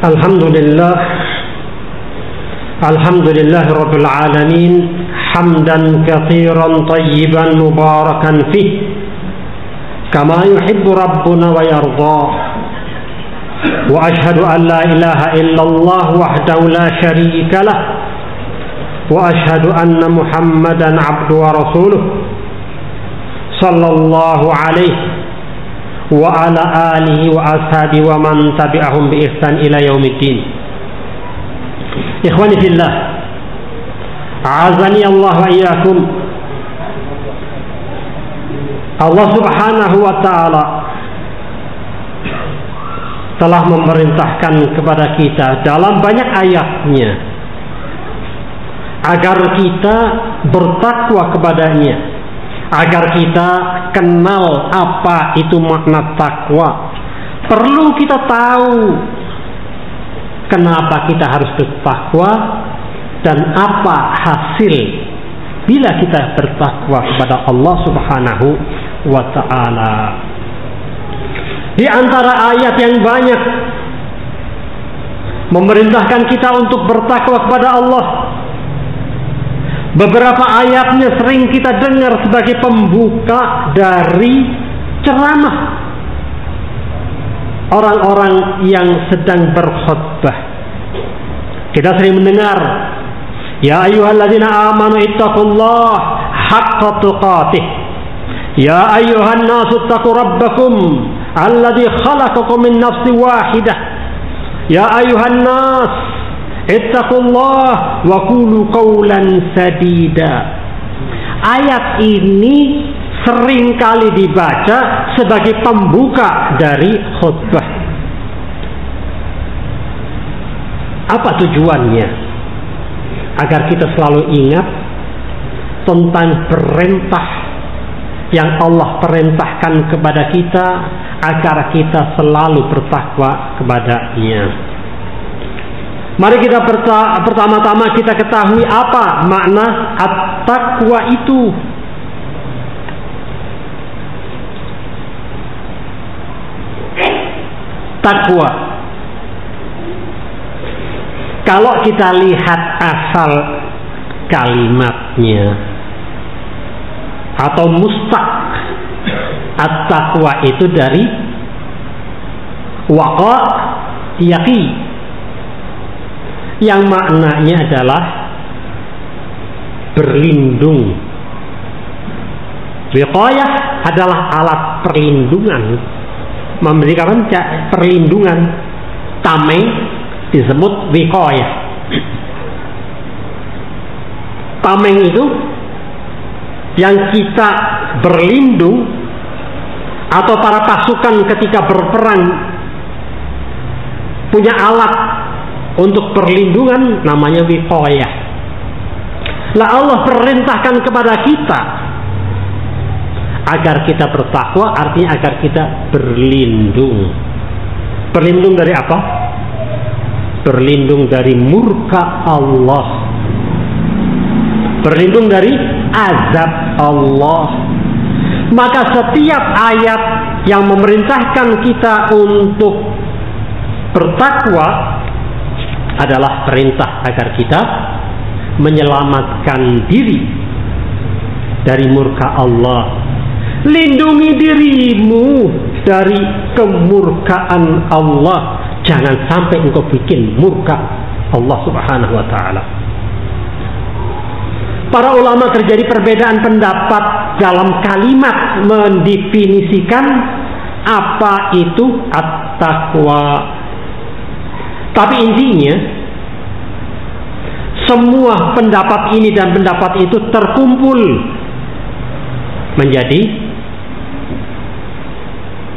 Alhamdulillah Rabbil Alamin, hamdan katsiran tayyiban mubarakan fih, kama yuhibbu Rabbuna wa yarda. Wa ashhadu an la ilaha illallah wahdahu la syarika lah, wa ashhadu anna Muhammadan abduhu wa rasuluh, sallallahu alaihi wa ala alihi wa ashabi wa man tabi'ahum bi ihsan ila yaumiddin. Ikhwani fillah, a'azani Allah wa iyyakum. Allah Subhanahu wa ta'ala telah memerintahkan kepada kita dalam banyak ayatnya agar kita bertakwa kepadanya, agar kita kenal apa itu makna takwa. Perlu kita tahu kenapa kita harus bertakwa dan apa hasil bila kita bertakwa kepada Allah Subhanahu wa ta'ala. Di antara ayat yang banyak memerintahkan kita untuk bertakwa kepada Allah, beberapa ayatnya sering kita dengar sebagai pembuka dari ceramah orang-orang yang sedang berkhutbah. Kita sering mendengar, ya ayyuhalladzina amanu ittaqullaha haqqa tuqatih, ya ayyuhan nasu ittaqu rabbakum alladzi khalaqakum min nafsin wahidah, ya ayyuhan nas ittaqullah wa qulu qawlan sadida. Ayat ini sering kali dibaca sebagai pembuka dari khutbah. Apa tujuannya? Agar kita selalu ingat tentang perintah yang Allah perintahkan kepada kita, agar kita selalu bertakwa kepadanya. Mari kita pertama-tama kita ketahui apa makna at-taqwa itu. Takwa, kalau kita lihat asal kalimatnya atau mustaq, at-taqwa itu dari waqa yaqi, yang maknanya adalah berlindung. Wiqayah adalah alat perlindungan, memberikan perlindungan. Tameng disebut wiqayah. Tameng itu yang kita berlindung, atau para pasukan ketika berperang punya alat untuk perlindungan, namanya wiqayah. Lah Allah perintahkan kepada kita agar kita bertakwa, artinya agar kita berlindung. Berlindung dari apa? Berlindung dari murka Allah, berlindung dari azab Allah. Maka setiap ayat yang memerintahkan kita untuk bertakwa adalah perintah agar kita menyelamatkan diri dari murka Allah. Lindungi dirimu dari kemurkaan Allah. Jangan sampai engkau bikin murka Allah Subhanahu wa ta'ala. Para ulama terjadi perbedaan pendapat dalam kalimat mendefinisikan apa itu at-taqwa. Tapi intinya semua pendapat ini dan pendapat itu terkumpul menjadi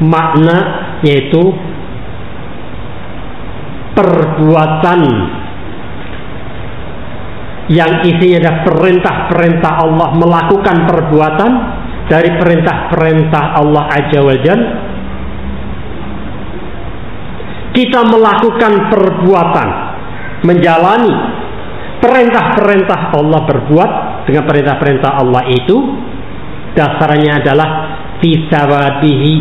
makna, yaitu perbuatan yang isinya ada perintah-perintah Allah, melakukan perbuatan dari perintah-perintah Allah Azza wa Jalla. Kita melakukan perbuatan, menjalani perintah-perintah Allah, berbuat dengan perintah-perintah Allah itu dasarnya adalah fi sawabihi,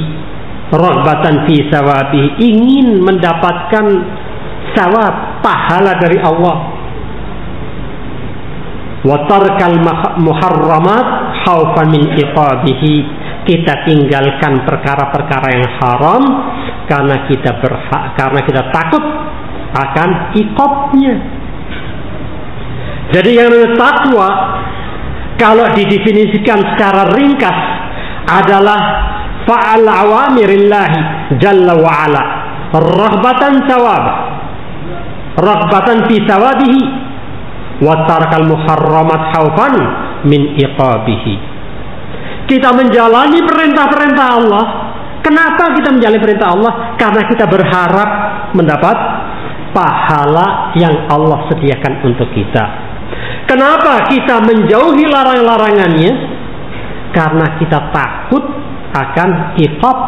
raghbatan fi sawabihi, ingin mendapatkan sawab, pahala dari Allah. Wa tarkal muharramat khaufan min iqabihi. Kita tinggalkan perkara-perkara yang haram karena kita takut akan iqabnya. Jadi yang namanya takwa kalau didefinisikan secara ringkas adalah fa'al awamirillahi jalla wa ala raghbatan thawab, raghbatan fi thawabihi, wa tarakal muharramat khaufan min iqabihi. Kita menjalani perintah-perintah Allah. Kenapa kita menjalani perintah Allah? Karena kita berharap mendapat pahala yang Allah sediakan untuk kita. Kenapa kita menjauhi larang-larangannya? Karena kita takut akan iqab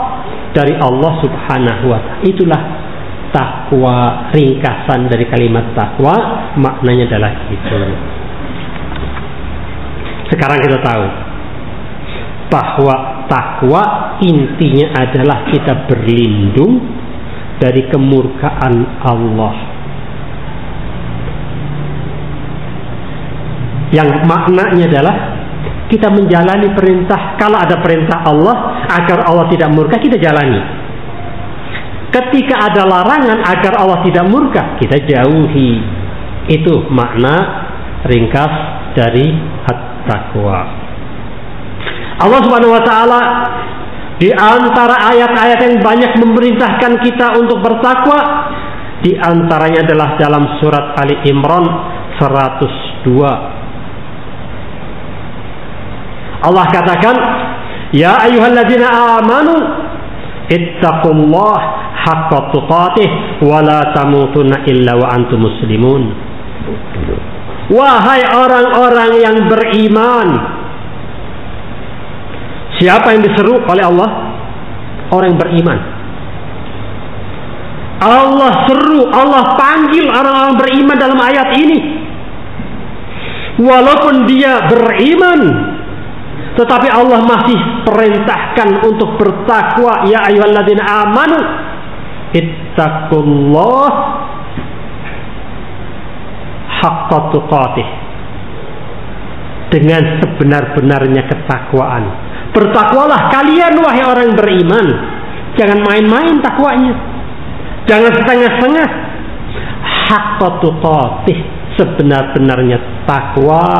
dari Allah Subhanahu wa ta'ala. Itulah takwa, ringkasan dari kalimat takwa, maknanya adalah itu. Sekarang kita tahu bahwa takwa intinya adalah kita berlindung dari kemurkaan Allah. Yang maknanya adalah kita menjalani perintah. Kalau ada perintah Allah agar Allah tidak murka, kita jalani. Ketika ada larangan agar Allah tidak murka, kita jauhi. Itu makna ringkas dari at-taqwa. Allah Subhanahu wa ta'ala di antara ayat-ayat yang banyak memerintahkan kita untuk bertakwa, di antaranya adalah dalam surat Ali Imran 102. Allah katakan, ya ayyuhalladzina amanu ittaqullah haqqa tuqatih wa la tamutunna illa wa antum muslimun. Wahai orang-orang yang beriman. Siapa yang diseru oleh Allah? Orang yang beriman. Allah seru, Allah panggil orang-orang beriman dalam ayat ini. Walaupun dia beriman, tetapi Allah masih perintahkan untuk bertakwa. Ya ayyuhalladzina amanu ittaqullah haqqa tuqatih. Dengan sebenar-benarnya ketakwaan. Bertakwalah kalian wahai orang beriman. Jangan main-main takwanya. Jangan setengah-setengah. Haqqa tuqatih, sebenar-benarnya takwa.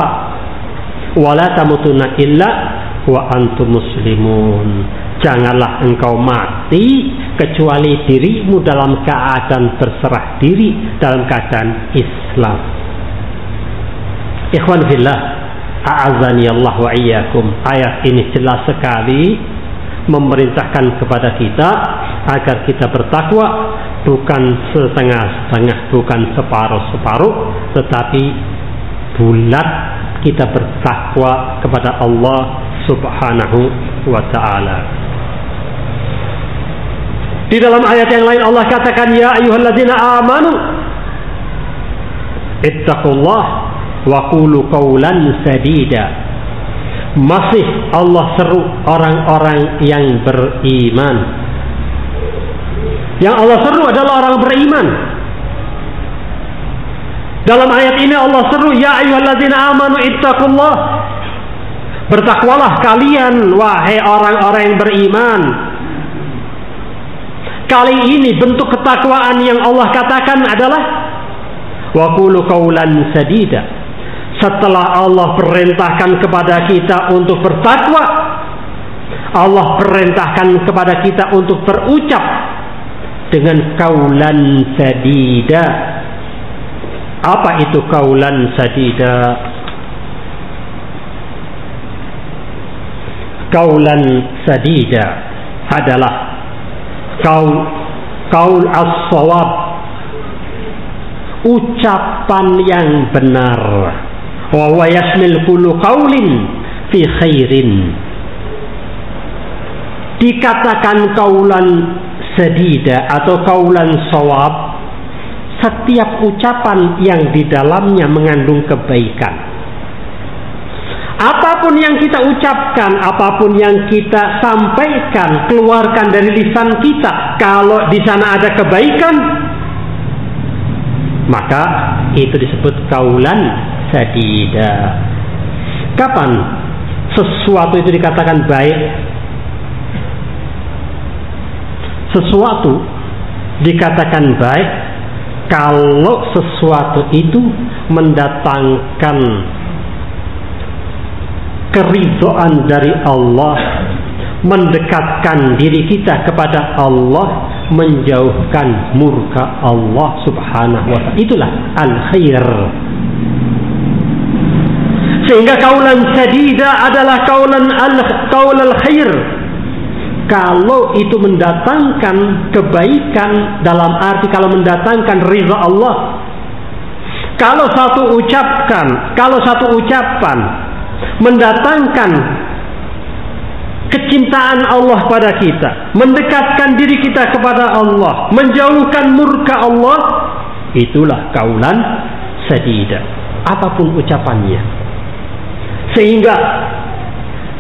Wala tamutunna illa wa antum muslimun. Janganlah engkau mati kecuali dirimu dalam keadaan berserah diri, dalam keadaan Islam. Ikhwan fillah, a'azani Allah wa iyyakum. Ayat ini jelas sekali memerintahkan kepada kita agar kita bertakwa, bukan setengah-setengah, bukan separuh-separuh, tetapi bulat kita bertakwa kepada Allah Subhanahu wa ta'ala. Di dalam ayat yang lain Allah katakan, ya ayyuhalladzina amanu ittaqullah wa qulu qawlan sadida. Masih Allah seru orang-orang yang beriman. Yang Allah seru adalah orang beriman. Dalam ayat ini Allah seru, ya ayyuhalladzina amanu ittaqullah. Bertakwalah kalian wahai orang-orang yang beriman. Kali ini bentuk ketakwaan yang Allah katakan adalah wa qulu qawlan sadida. Setelah Allah perintahkan kepada kita untuk bertakwa, Allah perintahkan kepada kita untuk berucap dengan qawlan sadida. Apa itu qawlan sadida? Qawlan sadida adalah qaul as-shawab, ucapan yang benar. Wa huwa yashmil kullu qaulin fi khairin. Dikatakan qaulan sadida atau qaulan shawab setiap ucapan yang di dalamnya mengandung kebaikan. Apapun yang kita ucapkan, apapun yang kita sampaikan, keluarkan dari lisan kita, kalau di sana ada kebaikan, maka itu disebut kaulan sadida. Kapan sesuatu itu dikatakan baik? Sesuatu dikatakan baik kalau sesuatu itu mendatangkan keridhaan dari Allah, mendekatkan diri kita kepada Allah, menjauhkan murka Allah subhanahu wa ta'ala. Itulah al-khair. Sehingga kaulan sadida adalah kaul al-khair kalau itu mendatangkan kebaikan, dalam arti kalau mendatangkan ridha Allah. Kalau satu ucapan mendatangkan kecintaan Allah pada kita, mendekatkan diri kita kepada Allah, menjauhkan murka Allah, itulah kaulan sadida, apapun ucapannya. Sehingga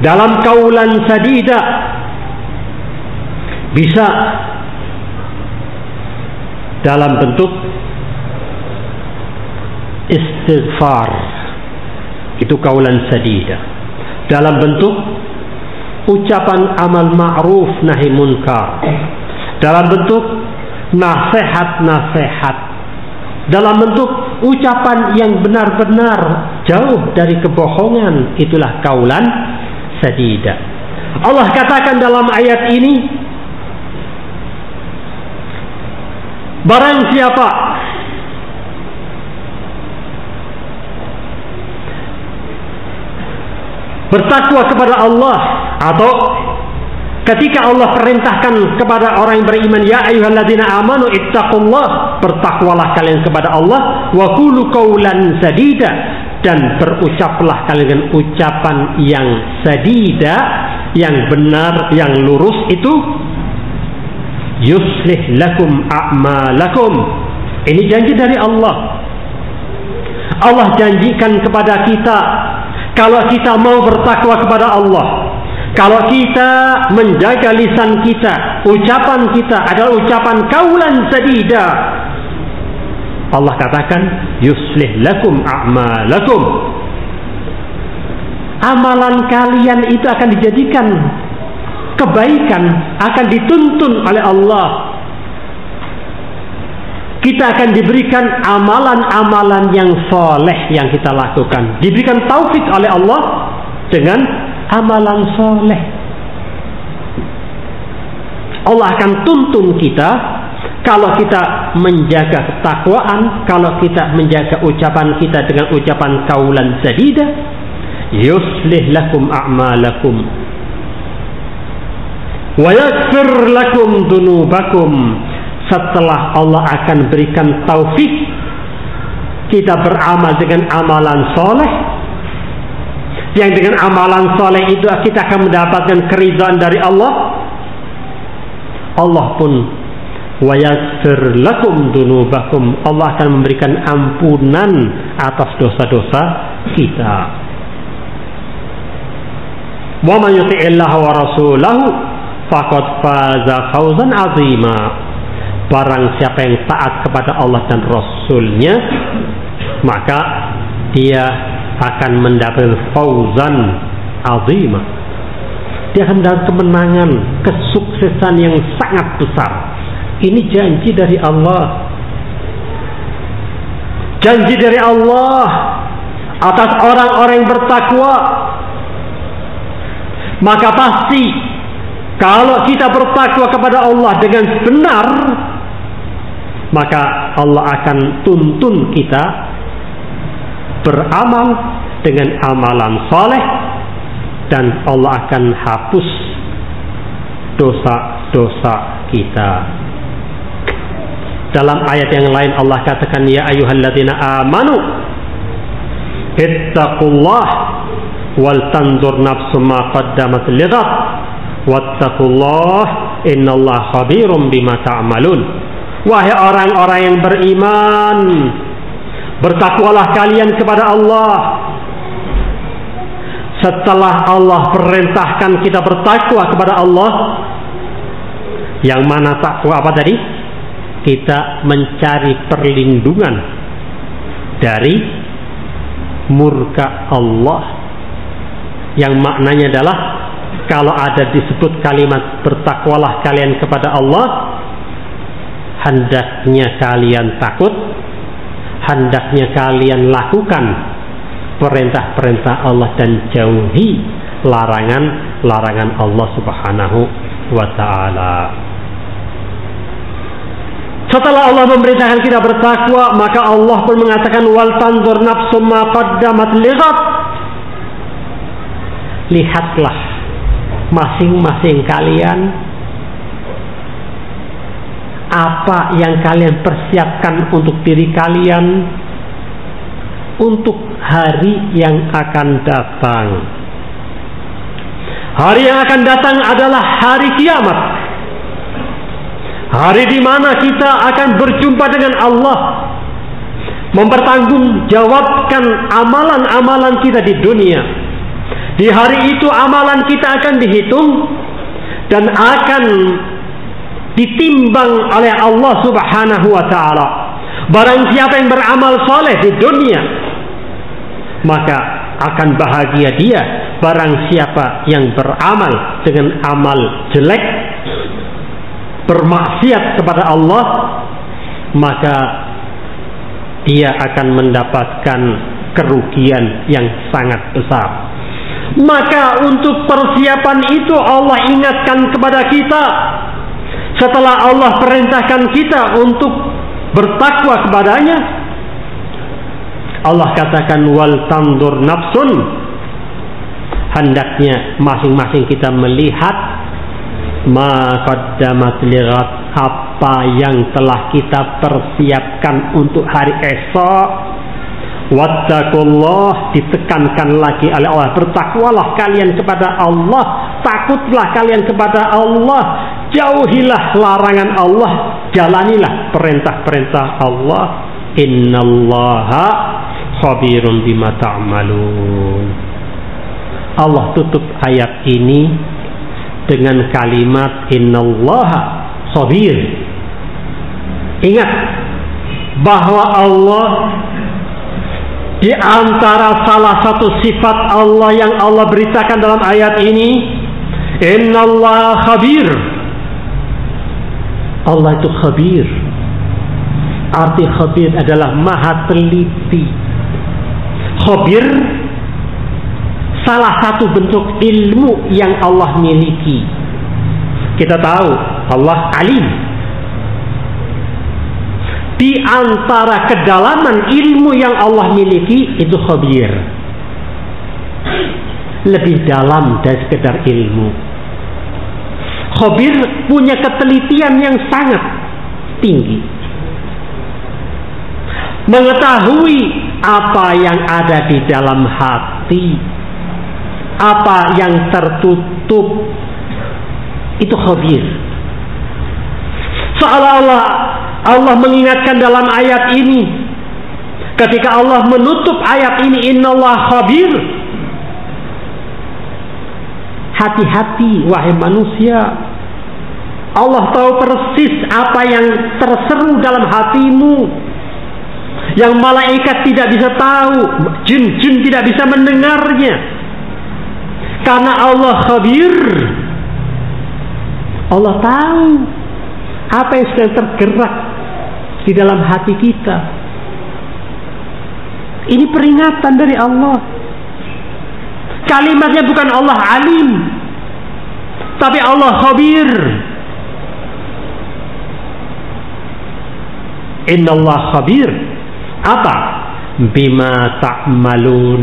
dalam kaulan sadida bisa dalam bentuk istighfar, itu kaulan sadida. Dalam bentuk ucapan amal ma'ruf nahi munkar, dalam bentuk nasihat-nasihat, dalam bentuk ucapan yang benar-benar jauh dari kebohongan, itulah kaulan sadida. Allah katakan dalam ayat ini, barang siapa bertakwa kepada Allah, atau ketika Allah perintahkan kepada orang yang beriman, ya ayyuhalladzina amanu ittaqullah, bertakwalah kalian kepada Allah, wa qulu qaulan sadida, dan berucaplah kalian dengan ucapan yang sadida, yang benar, yang lurus, itu yuslih lakum a'malakum. Ini janji dari Allah. Allah janjikan kepada kita, kalau kita mau bertakwa kepada Allah, kalau kita menjaga lisan kita, ucapan kita adalah ucapan kaulan sadida, Allah katakan yuslih lakum a'malakum, amalan kalian itu akan dijadikan kebaikan, akan dituntun oleh Allah. Kita akan diberikan amalan-amalan yang soleh yang kita lakukan, diberikan taufik oleh Allah dengan amalan soleh. Allah akan tuntun kita kalau kita menjaga ketakwaan, kalau kita menjaga ucapan kita dengan ucapan kaulan sadida, yuslih lakum a'malakum wa yaghfir lakum dunubakum. Setelah Allah akan berikan taufik kita beramal dengan amalan soleh, yang dengan amalan soleh itu kita akan mendapatkan keridhaan dari Allah. Allah pun wa yaghfir lakum dunubakum, Allah akan memberikan ampunan atas dosa-dosa kita. Wa man yuti'illaha wa rasulahu faqad faza fawzan 'azima. Barang siapa yang taat kepada Allah dan Rasulnya, maka dia akan mendapat fauzan azimah. Dia akan mendapat kemenangan, kesuksesan yang sangat besar. Ini janji dari Allah. Janji dari Allah atas orang-orang yang bertakwa. Maka pasti kalau kita bertakwa kepada Allah dengan benar, maka Allah akan tuntun kita beramal dengan amalan soleh, dan Allah akan hapus dosa-dosa kita. Dalam ayat yang lain Allah katakan, ya ayyuhalladzina amanu ittaqullah wal tanzur nafsum ma qaddamat lighad wattaqullah innallaha khabirum bima ta'malun. Wahai orang-orang yang beriman, bertakwalah kalian kepada Allah. Setelah Allah perintahkan kita bertakwa kepada Allah, yang mana takwa apa tadi? Kita mencari perlindungan dari murka Allah, yang maknanya adalah kalau ada disebut kalimat bertakwalah kalian kepada Allah, hendaknya kalian takut, hendaknya kalian lakukan perintah-perintah Allah dan jauhi larangan-larangan Allah Subhanahu wa ta'ala. Setelah Allah memerintahkan kita bertakwa, maka Allah pun mengatakan wal tanzur nafsum ma qaddamat lighad. Lihatlah masing-masing kalian apa yang kalian persiapkan untuk diri kalian untuk hari yang akan datang. Hari yang akan datang adalah hari kiamat. Hari di mana kita akan berjumpa dengan Allah, mempertanggungjawabkan amalan-amalan kita di dunia. Di hari itu amalan kita akan dihitung dan akan ditimbang oleh Allah Subhanahu wa ta'ala. Barang siapa yang beramal soleh di dunia, maka akan bahagia dia. Barang siapa yang beramal dengan amal jelek, bermaksiat kepada Allah, maka dia akan mendapatkan kerugian yang sangat besar. Maka untuk persiapan itu Allah ingatkan kepada kita. Setelah Allah perintahkan kita untuk bertakwa kepadanya, Allah katakan wal tandur nafsun, hendaknya masing-masing kita melihat ma qaddamat lighad, apa yang telah kita persiapkan untuk hari esok. Wattaqullah, ditekankan lagi oleh Allah, bertakwalah kalian kepada Allah, takutlah kalian kepada Allah, jauhilah larangan Allah, jalanilah perintah-perintah Allah. Innallaha khabirun bima ta'malun. Allah tutup ayat ini dengan kalimat innallaha khabir. Ingat bahwa Allah, di antara salah satu sifat Allah yang Allah beritakan dalam ayat ini, innallaha khabir. Allah itu khabir. Arti khabir adalah maha teliti. Khabir salah satu bentuk ilmu yang Allah miliki. Kita tahu Allah alim. Di antara kedalaman ilmu yang Allah miliki itu khabir. Lebih dalam dari sekedar ilmu. Khabir punya ketelitian yang sangat tinggi. Mengetahui apa yang ada di dalam hati, apa yang tertutup, itu khabir. Seolah-olah Allah mengingatkan dalam ayat ini, ketika Allah menutup ayat ini, innallaha khabir. Hati-hati wahai manusia, Allah tahu persis apa yang terseru dalam hatimu, yang malaikat tidak bisa tahu, jin-jin tidak bisa mendengarnya, karena Allah khabir. Allah tahu apa yang sedang tergerak di dalam hati kita. Ini peringatan dari Allah. Kalimatnya bukan Allah alim, tapi Allah khabir. Innallaha khabir. Apa? Bima ta'malun.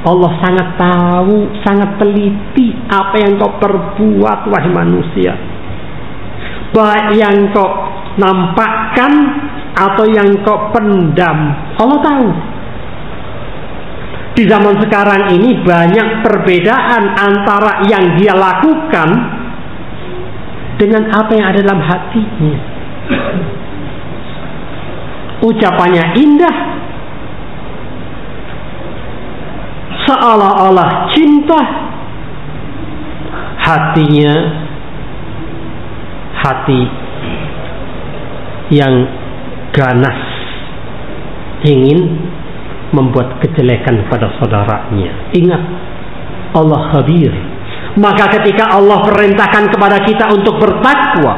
Allah sangat tahu, sangat teliti apa yang kau perbuat wahai manusia. Baik yang kau nampakkan atau yang kau pendam, Allah tahu. Di zaman sekarang ini banyak perbedaan antara yang dia lakukan dengan apa yang ada dalam hatinya. Ucapannya indah, seolah-olah cinta, hatinya hati yang ganas, ingin membuat kejelekan pada saudaranya. Ingat, Allah khabir. Maka ketika Allah perintahkan kepada kita untuk bertakwa,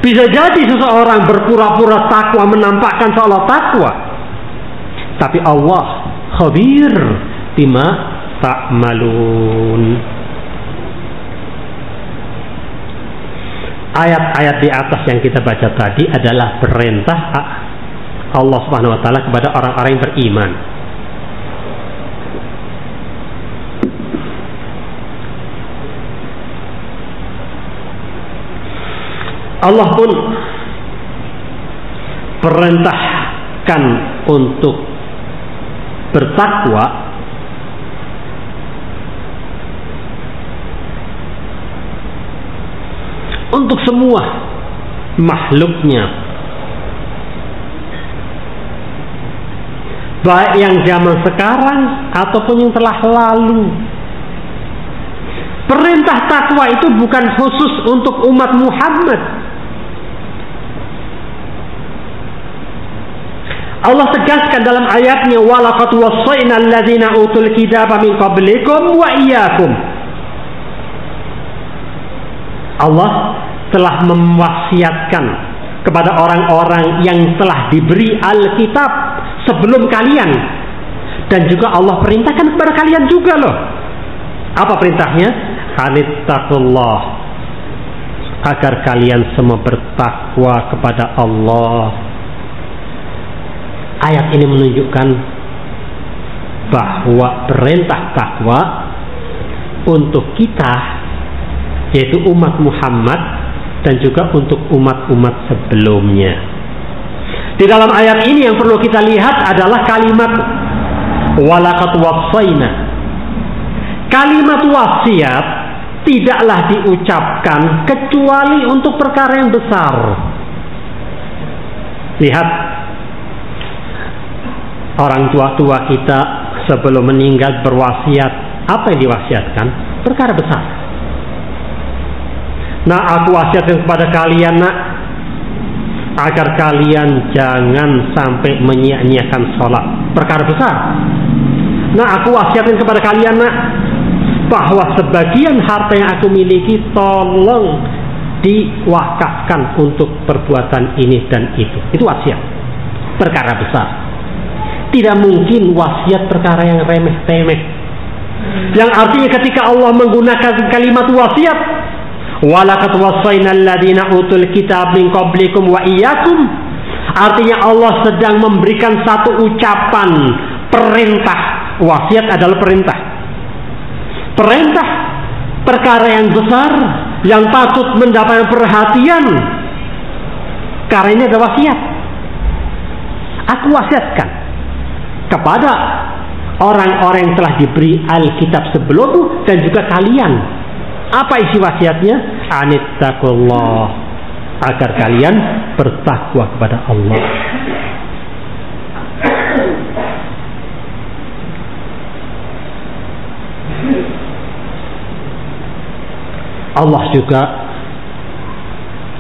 bisa jadi seseorang berpura-pura takwa, menampakkan seolah takwa, tapi Allah khabir bima ta'malun. Ayat-ayat di atas yang kita baca tadi adalah perintah Allah Subhanahu wa taala kepada orang-orang yang beriman. Allah pun perintahkan untuk bertakwa untuk semua makhluknya, baik yang zaman sekarang ataupun yang telah lalu. Perintah takwa itu bukan khusus untuk umat Muhammad. Allah tegaskan dalam ayatnya, walaqad wassayna alladzina utul kitaba min qablikum wa iyyakum. Allah telah mewasiatkan kepada orang-orang yang telah diberi Alkitab sebelum kalian, dan juga Allah perintahkan kepada kalian juga loh. Apa perintahnya? Anittaqullah, agar kalian semua bertakwa kepada Allah. Ayat ini menunjukkan bahwa perintah takwa untuk kita, yaitu umat Muhammad, dan juga untuk umat-umat sebelumnya. Di dalam ayat ini yang perlu kita lihat adalah kalimat walaqad wassayna. Kalimat wasiat tidaklah diucapkan kecuali untuk perkara yang besar. Lihat, orang tua-tua kita sebelum meninggal berwasiat. Apa yang diwasiatkan? Perkara besar. Nah, aku wasiatkan kepada kalian, nak, agar kalian jangan sampai menyia-nyiakan sholat. Perkara besar. Nah, aku wasiatkan kepada kalian, nak, bahwa sebagian harta yang aku miliki tolong diwakafkan untuk perbuatan ini dan itu. Itu wasiat. Perkara besar. Tidak mungkin wasiat perkara yang remeh-temeh. Yang artinya ketika Allah menggunakan kalimat wasiat, walaqad wassayna alladzina utul kitab min qablikum wa iyyakum, artinya Allah sedang memberikan satu ucapan perintah. Wasiat adalah perintah. Perintah perkara yang besar yang patut mendapatkan perhatian. Karena ini adalah wasiat. Aku wasiatkan kepada orang-orang yang telah diberi Alkitab sebelummu dan juga kalian. Apa isi wasiatnya? Anittaqullah, agar kalian bertakwa kepada Allah. Allah juga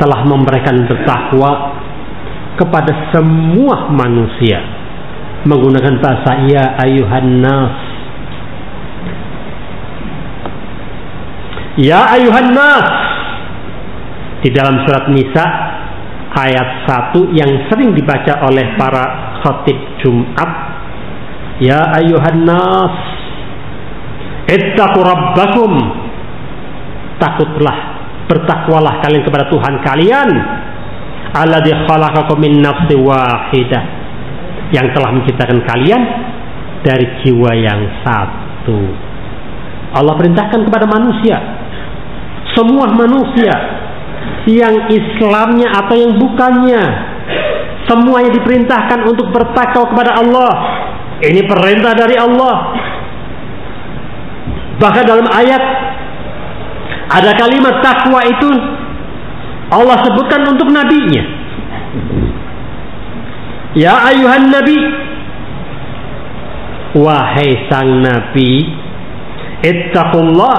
telah memberikan bertakwa kepada semua manusia menggunakan bahasa ya ayuhan nas. Ya ayuhan nas di dalam surat Nisa ayat 1 yang sering dibaca oleh para khatib Jumat. Ya ayuhan nas ittaqu rabbakum, takutlah, bertakwalah kalian kepada Tuhan kalian, alladzi khalaqakum min nafsin wahidah, yang telah menciptakan kalian dari jiwa yang satu. Allah perintahkan kepada manusia, semua manusia, yang Islamnya atau yang bukannya, semuanya diperintahkan untuk bertakwa kepada Allah. Ini perintah dari Allah. Bahkan dalam ayat ada kalimat takwa itu Allah sebutkan untuk nabinya. Ya ayuhan nabi, wahai sang nabi, ittaqullah,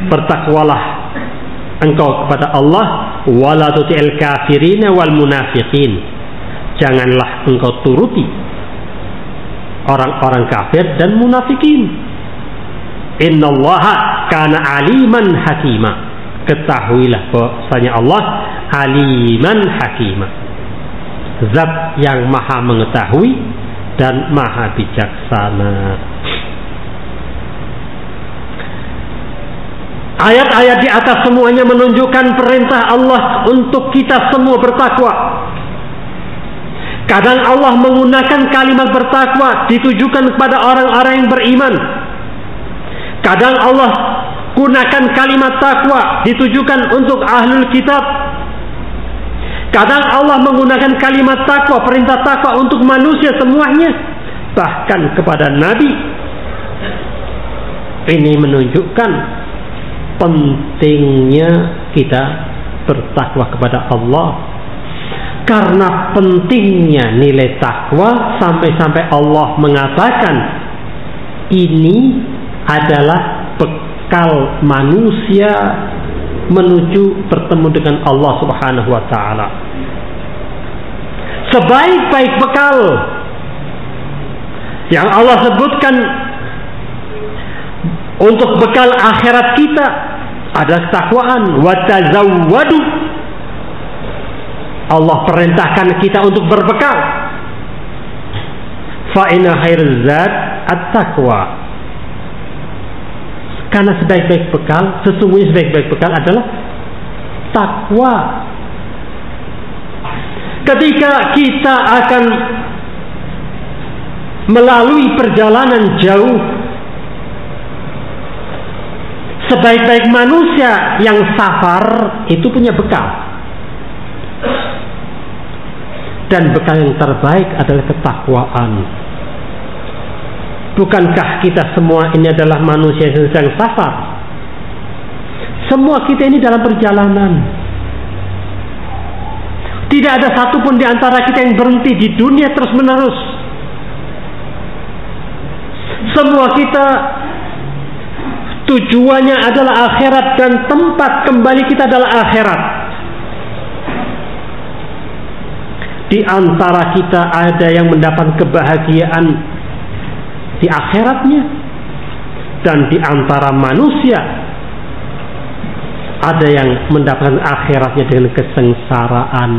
bertakwalah engkau kepada Allah, wala tuti'il kafirina wal munafiqin, janganlah engkau turuti orang-orang kafir dan munafikin. Innallaha kana aliman hakima. Ketahuilah bahwasanya Allah aliman hakima, zat yang maha mengetahui dan maha bijaksana. Ayat-ayat di atas semuanya menunjukkan perintah Allah untuk kita semua bertakwa. Kadang Allah menggunakan kalimat bertakwa ditujukan kepada orang-orang yang beriman. Kadang Allah gunakan kalimat takwa ditujukan untuk ahlul kitab. Kadang Allah menggunakan kalimat takwa, perintah takwa untuk manusia semuanya, bahkan kepada Nabi. Ini menunjukkan pentingnya kita bertakwa kepada Allah. Karena pentingnya nilai takwa sampai-sampai Allah mengatakan ini adalah bekal manusia menuju bertemu dengan Allah Subhanahu wa taala. Sebaik-baik bekal yang Allah sebutkan untuk bekal akhirat kita adalah ketakwaan. Wa tazawwadu. Allah perintahkan kita untuk berbekal. Fa inna khairaz zad at-taqwa. Karena sebaik-baik bekal, sesungguhnya sebaik-baik bekal adalah takwa. Ketika kita akan melalui perjalanan jauh, sebaik-baik manusia yang safar itu punya bekal. Dan bekal yang terbaik adalah ketakwaan. Bukankah kita semua ini adalah manusia yang sedang safar? Semua kita ini dalam perjalanan. Tidak ada satupun di antara kita yang berhenti di dunia terus menerus. Semua kita tujuannya adalah akhirat dan tempat kembali kita adalah akhirat. Di antara kita ada yang mendapat kebahagiaan di akhiratnya, dan di antara manusia ada yang mendapatkan akhiratnya dengan kesengsaraan.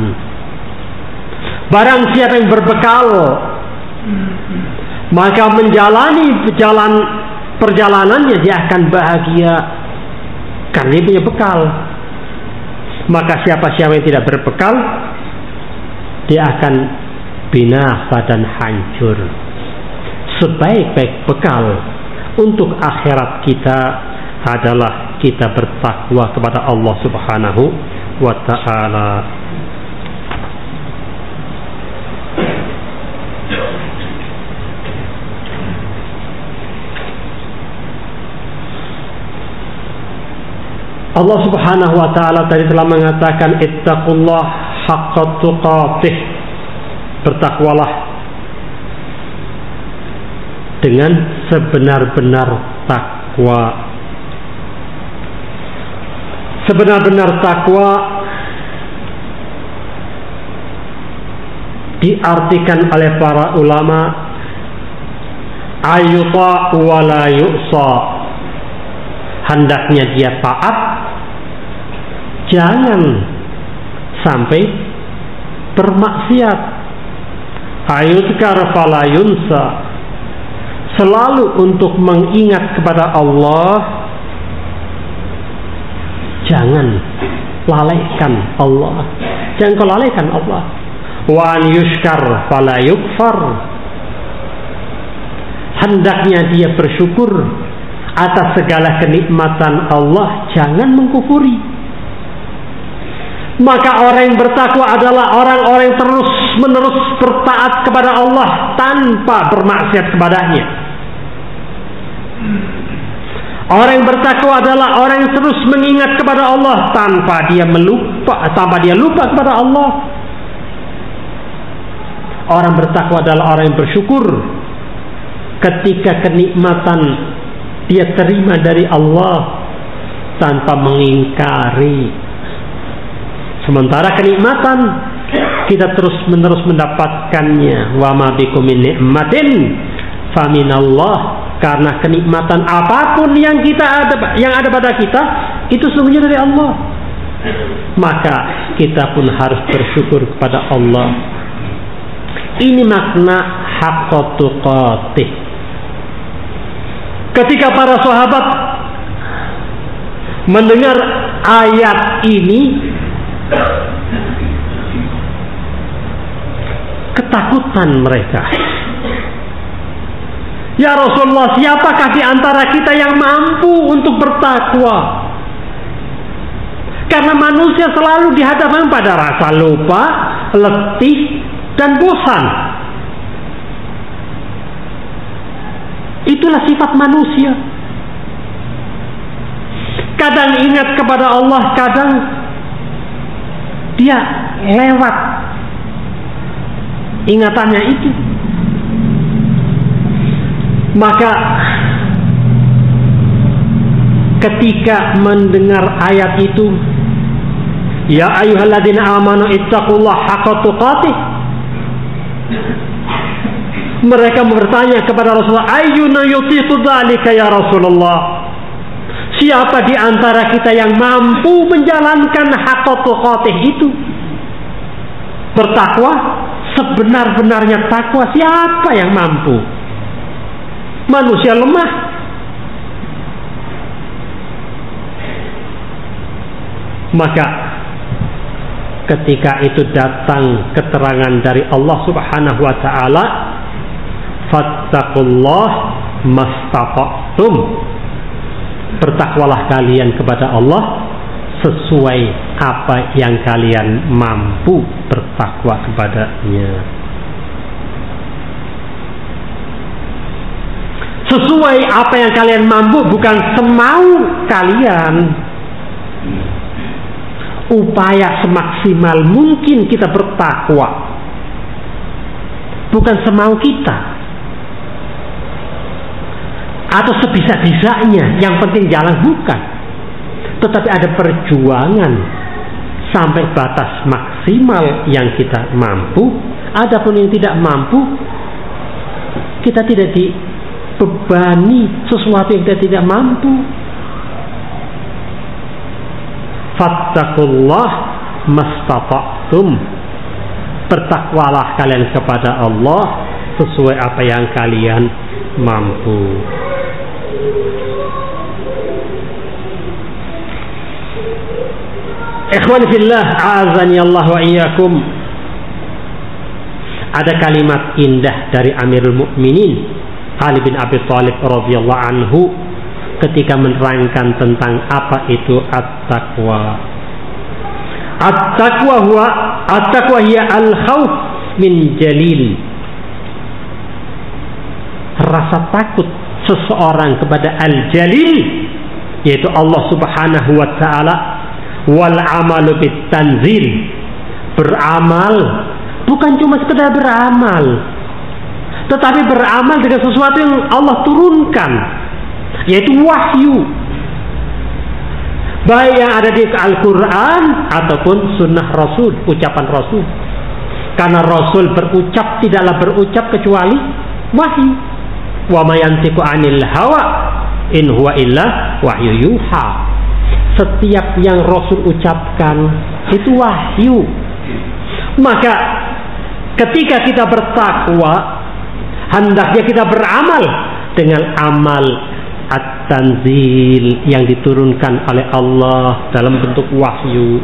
Barang siapa yang berbekal, maka menjalani perjalanannya dia akan bahagia karena dia punya bekal. Maka siapa-siapa yang tidak berbekal, dia akan binasa dan hancur. Sebaik-baik bekal untuk akhirat kita adalah kita bertakwa kepada Allah Subhanahu wa ta'ala. Allah Subhanahu wa ta'ala tadi telah mengatakan ittaqullah haqqa tuqatih. Bertakwalah dengan sebenar-benar takwa. Sebenar-benar takwa diartikan oleh para ulama ayuta wa la yu'sa. Hendaknya dia taat, jangan sampai bermaksiat. Ayuzkar fala yunsa. Selalu untuk mengingat kepada Allah, jangan lalaikan Allah, jangan kau lalaikan Allah. Wa an yushkar fala yukfar. Hendaknya dia bersyukur atas segala kenikmatan Allah, jangan mengkufuri. Maka orang yang bertakwa adalah orang-orang yang terus-menerus bertaat kepada Allah tanpa bermaksiat kepadanya. Orang yang bertakwa adalah orang yang terus mengingat kepada Allah tanpa dia lupa kepada Allah. Orang bertakwa adalah orang yang bersyukur ketika kenikmatan dia terima dari Allah tanpa mengingkari. Sementara kenikmatan kita terus-menerus mendapatkannya. Wa ma bikum min ni'matin faminallah, karena kenikmatan apapun yang ada pada kita itu sungguhnya dari Allah. Maka kita pun harus bersyukur kepada Allah. Ini makna haqqa tuqatih. Ketika para sahabat mendengar ayat ini, ketakutan mereka. Ya Rasulullah, siapakah di antara kita yang mampu untuk bertakwa? Karena manusia selalu dihadapkan pada rasa lupa, letih, dan bosan. Itulah sifat manusia. Kadang ingat kepada Allah, kadang dia lewat ingatannya itu. Maka ketika mendengar ayat itu, ya ayyuhalladzina amanu ittaqullaha haqqa tuqatih, mereka bertanya kepada Rasulullah, ayyuna yutiqu dzalika ya Rasulullah? Siapa di antara kita yang mampu menjalankan haqqa tuqatih itu? Bertakwa sebenar-benarnya takwa, siapa yang mampu? Manusia lemah. Maka ketika itu datang keterangan dari Allah Subhanahu wa taala, fattaqullah mastata'tum, bertakwalah kalian kepada Allah sesuai apa yang kalian mampu bertakwa kepadanya. Sesuai apa yang kalian mampu, bukan semau kalian. Upaya semaksimal mungkin kita bertakwa, bukan semau kita atau sebisa-bisanya, yang penting jalan, bukan. Tetapi ada perjuangan sampai batas maksimal yang kita mampu. Adapun yang tidak mampu, kita tidak dibebani sesuatu yang kita tidak mampu. Fattaqullah mastata'tum, bertakwalah kalian kepada Allah sesuai apa yang kalian mampu. Ikhwan fillah, a'azani Allah wa iyyakum. Ada kalimat indah dari Amirul Mukminin Ali bin Abi Thalib radhiyallahu anhu ketika menerangkan tentang apa itu at-taqwa. At-taqwa hiya al-khauf min jalil. Rasa takut seseorang kepada al-jalil, yaitu Allah Subhanahu wa taala, wal amalu bit tanzil, beramal bukan cuma sekedar beramal, tetapi beramal dengan sesuatu yang Allah turunkan, yaitu wahyu, baik yang ada di Al-Quran ataupun sunnah Rasul, ucapan Rasul. Karena Rasul berucap tidaklah berucap kecuali wahyu. Wa ma yantiqu 'anil hawa in huwa illa wahyu yuha. Setiap yang Rasul ucapkan itu wahyu. Maka ketika kita bertakwa, hendaknya kita beramal dengan amal at-tanzil yang diturunkan oleh Allah dalam bentuk wahyu.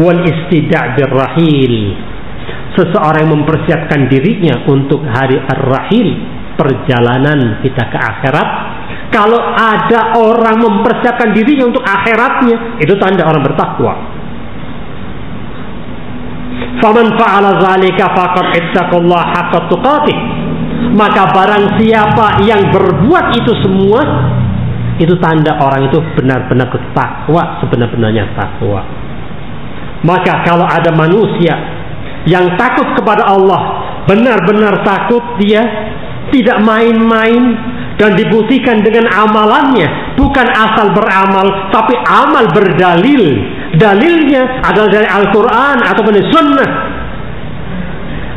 Wal istida' birrahil, seseorang yang mempersiapkan dirinya untuk hari ar-rahil, perjalanan kita ke akhirat. Kalau ada orang mempersiapkan dirinya untuk akhiratnya, itu tanda orang bertakwa. Faman fa'ala dzalika faqad ittaqallaha haqqa tuqatih, maka barang siapa yang berbuat itu semua, itu tanda orang itu benar-benar bertakwa, sebenar-benarnya takwa. Maka kalau ada manusia yang takut kepada Allah, benar-benar takut, dia tidak main-main dan dibuktikan dengan amalannya, bukan asal beramal, tapi amal berdalil, dalilnya adalah dari Al-Quran ataupun dari Sunnah.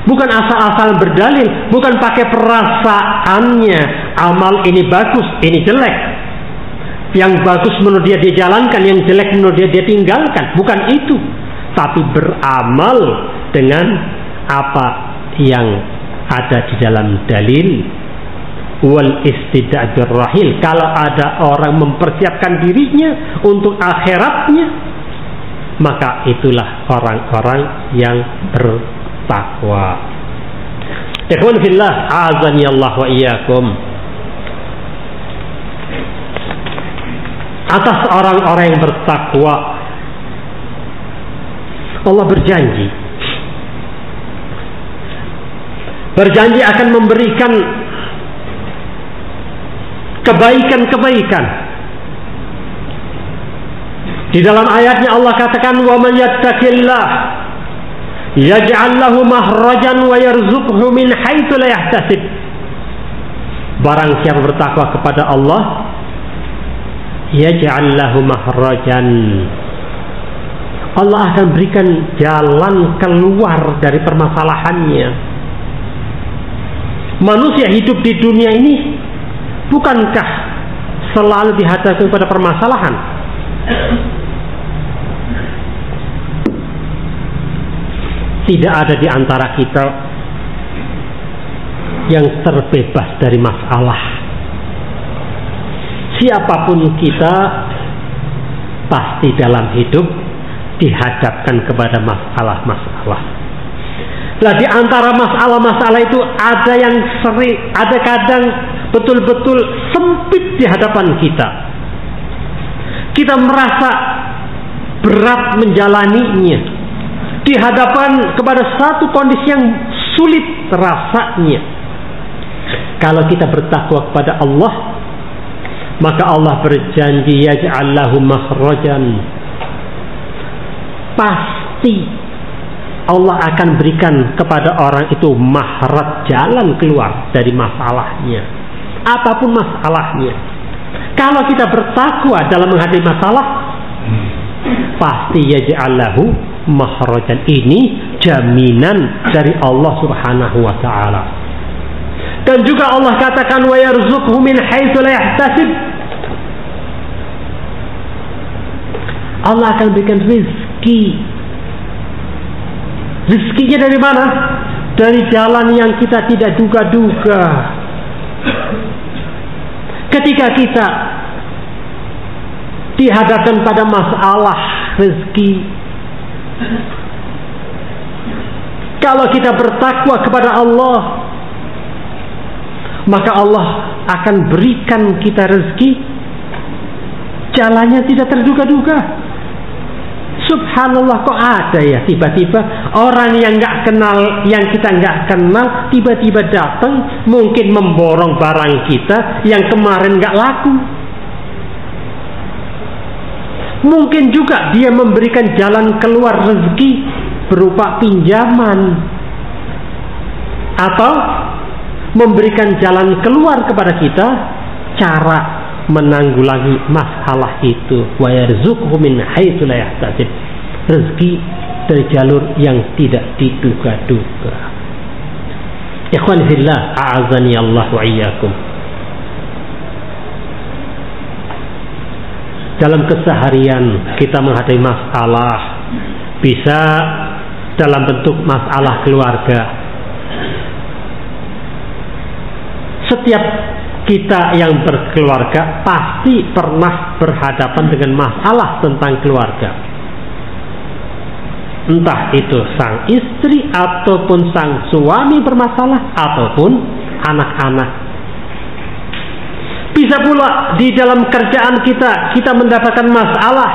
Bukan asal-asal berdalil, bukan pakai perasaannya. Amal ini bagus, ini jelek. Yang bagus menurut dia jalankan, yang jelek menurut dia tinggalkan. Bukan itu, tapi beramal dengan apa yang ada di dalam dalil. Wal istidad birrahil, kalau ada orang mempersiapkan dirinya untuk akhiratnya, maka itulah orang-orang yang bertakwa. Ikhwan fillah, azani Allah wa iyyakum. Atas orang-orang yang bertakwa, Allah berjanji akan memberikan kebaikan-kebaikan. Di dalam ayatnya Allah katakan, wa man yattaqillah yaj'al lahu mahrajan wa yarzuqhu min haitsu la yahtasib. Barang siapa bertakwa kepada Allah, yaj'al lahu mahrajan, Allah akan berikan jalan keluar dari permasalahannya. Manusia hidup di dunia ini bukankah selalu dihadapkan kepada permasalahan? Tidak ada di antara kita yang terbebas dari masalah. Siapapun kita pasti dalam hidup dihadapkan kepada masalah-masalah. Lah di antara masalah-masalah itu ada yang sering, ada kadang betul-betul sempit di hadapan kita. Kita merasa berat menjalaninya. Di hadapan kepada satu kondisi yang sulit rasanya. Kalau kita bertakwa kepada Allah, maka Allah berjanji yaj'al lahu makhrajan. Pasti Allah akan berikan kepada orang itu makhraj, jalan keluar dari masalahnya. Apapun masalahnya. Kalau kita bertakwa dalam menghadapi masalah, pasti yaj'al lahu makhrajan. Ini jaminan dari Allah Subhanahu wa taala. Dan juga Allah katakan wa yarzuqhu min haitsu la yahtasib. Allah akan berikan rezeki. Rezekinya dari mana? Dari jalan yang kita tidak duga-duga. Ketika kita dihadapkan pada masalah rezeki, kalau kita bertakwa kepada Allah, maka Allah akan berikan kita rezeki jalannya tidak terduga-duga. Subhanallah, kok ada ya tiba-tiba orang yang nggak kenal, yang kita nggak kenal, tiba-tiba datang, mungkin memborong barang kita yang kemarin nggak laku. Mungkin juga dia memberikan jalan keluar rezeki berupa pinjaman, atau memberikan jalan keluar kepada kita cara menanggulangi masalah itu. Wa yarzuqhu min haitsu la yahtasib. Rezeki dari jalur yang tidak diduga-duga. Ikhwan fillah, a'azani Allah wa iyyakum. Dalam keseharian kita menghadapi masalah, bisa dalam bentuk masalah keluarga. Setiap kita yang berkeluarga pasti pernah berhadapan dengan masalah tentang keluarga. Entah itu sang istri ataupun sang suami bermasalah, ataupun anak-anak. Bisa pula di dalam kerjaan kita mendapatkan masalah.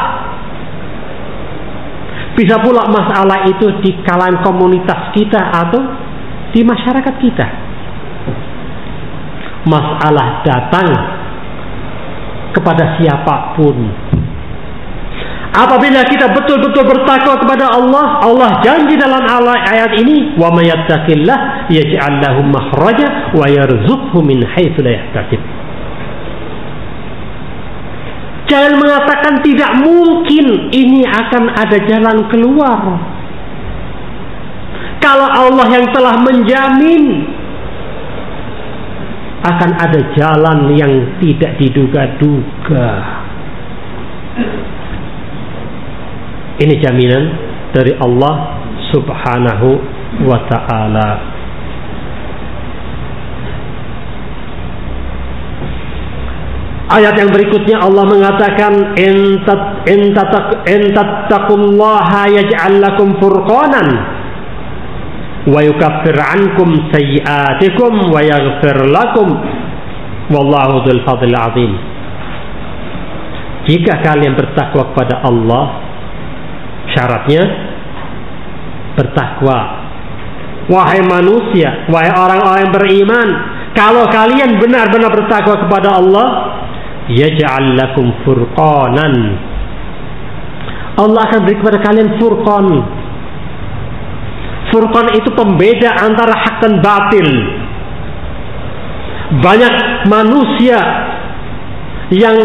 Bisa pula masalah itu di kalangan komunitas kita atau di masyarakat kita. Masalah datang kepada siapapun. Apabila kita betul-betul bertakwa kepada Allah, Allah janji dalam ayat ini, wa may yattaqillah yaj'al lahu makhraja wa yarzuqhu min haitsu la yahtasib. Jangan mengatakan tidak mungkin, ini akan ada jalan keluar. Kalau Allah yang telah menjamin akan ada jalan yang tidak diduga-duga. Ini jaminan dari Allah Subhanahu wa ta'ala. Ayat yang berikutnya Allah mengatakan in tattaqullaha yaj'al lakum furqanan wa yukaffir ankum sayyi'atikum wa yaghfir lakum wallahu dzul fadlil azim. Jika kalian bertakwa kepada Allah, syaratnya bertakwa. Wahai manusia, wahai orang-orang yang beriman, kalau kalian benar-benar bertakwa kepada Allah, yaj'al lakum furqanan, Allah akan beri kepada kalian furqan. Furqan itu pembeda antara hak dan batil. Banyak manusia yang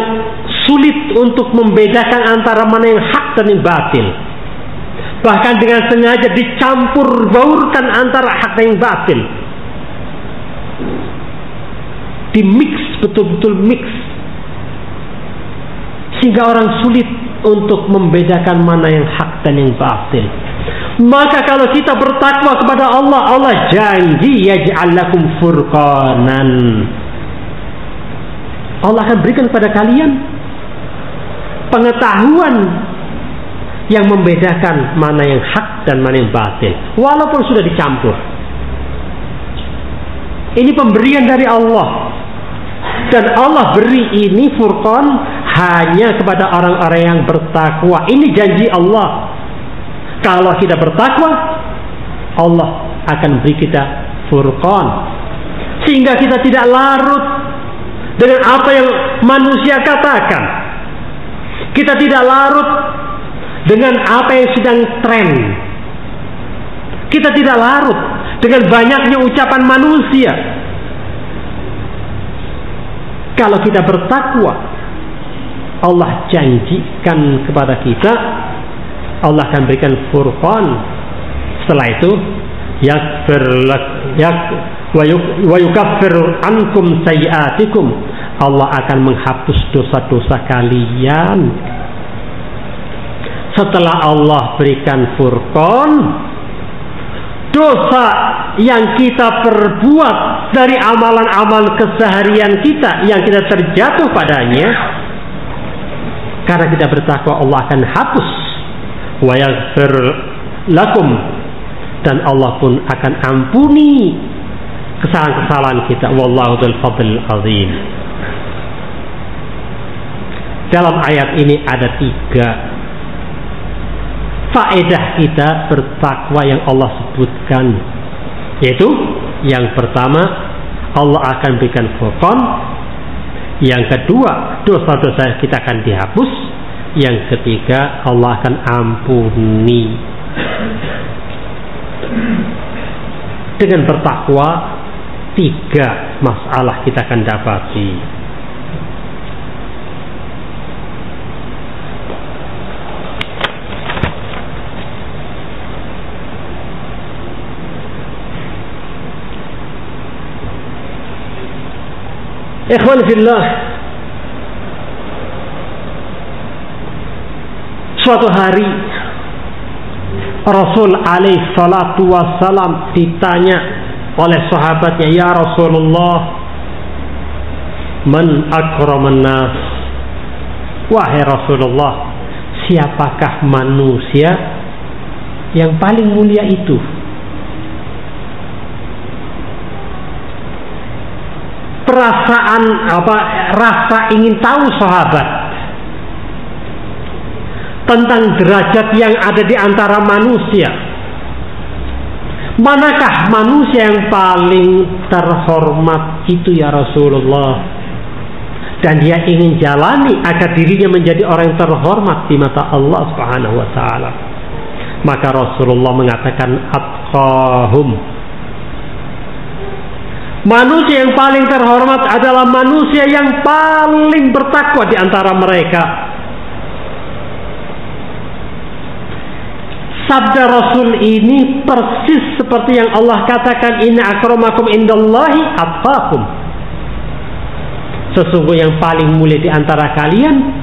sulit untuk membedakan antara mana yang hak dan yang batil. Bahkan dengan sengaja dicampur baurkan antara hak dan yang batil. Di mix, betul-betul mix. Sehingga orang sulit untuk membedakan mana yang hak dan yang batil. Maka kalau kita bertakwa kepada Allah, Allah janji yaj'al lakum furqanan. Allah akan berikan kepada kalian pengetahuan yang membedakan mana yang hak dan mana yang batil, walaupun sudah dicampur. Ini pemberian dari Allah, dan Allah beri ini furqan hanya kepada orang-orang yang bertakwa. Ini janji Allah. Kalau kita bertakwa, Allah akan beri kita furqan, sehingga kita tidak larut dengan apa yang manusia katakan. Kita tidak larut dengan apa yang sedang tren. Kita tidak larut dengan banyaknya ucapan manusia. Kalau kita bertakwa, Allah janjikan kepada kita, Allah akan berikan furqan. Setelah itu wa yukaffir ankum sayyi'atikum, Allah akan menghapus dosa-dosa kalian. Setelah Allah berikan furqan, dosa yang kita perbuat dari amalan-amalan keseharian kita yang kita terjatuh padanya, karena kita bertakwa, Allah akan hapus. Wa yaghfir lakum, dan Allah pun akan ampuni kesalahan-kesalahan kita. Wallahu dzul fadlil azim. Dalam ayat ini ada 3 faedah kita bertakwa yang Allah sebutkan, yaitu yang pertama, Allah akan berikan furqan. Yang kedua, dosa-dosa kita akan dihapus. Yang ketiga, Allah akan ampuni. Dengan bertakwa, 3 masalah kita akan dapati. Ikhwan fillah, suatu hari Rasul alaihi salatu wassalam ditanya oleh sahabatnya, ya Rasulullah, man akraman nas, wahai Rasulullah, siapakah manusia yang paling mulia itu? Rasa ingin tahu sahabat tentang derajat yang ada di antara manusia. Manakah manusia yang paling terhormat itu ya Rasulullah? Dan dia ingin jalani agar dirinya menjadi orang yang terhormat di mata Allah Subhanahu wa ta'ala. Maka Rasulullah mengatakan atqahum, Manusia yang paling terhormat adalah manusia yang paling bertakwa di antara mereka. Sabda Rasul ini persis seperti yang Allah katakan, inna akramakum indallahi atqakum. Sesungguhnya yang paling mulia di antara kalian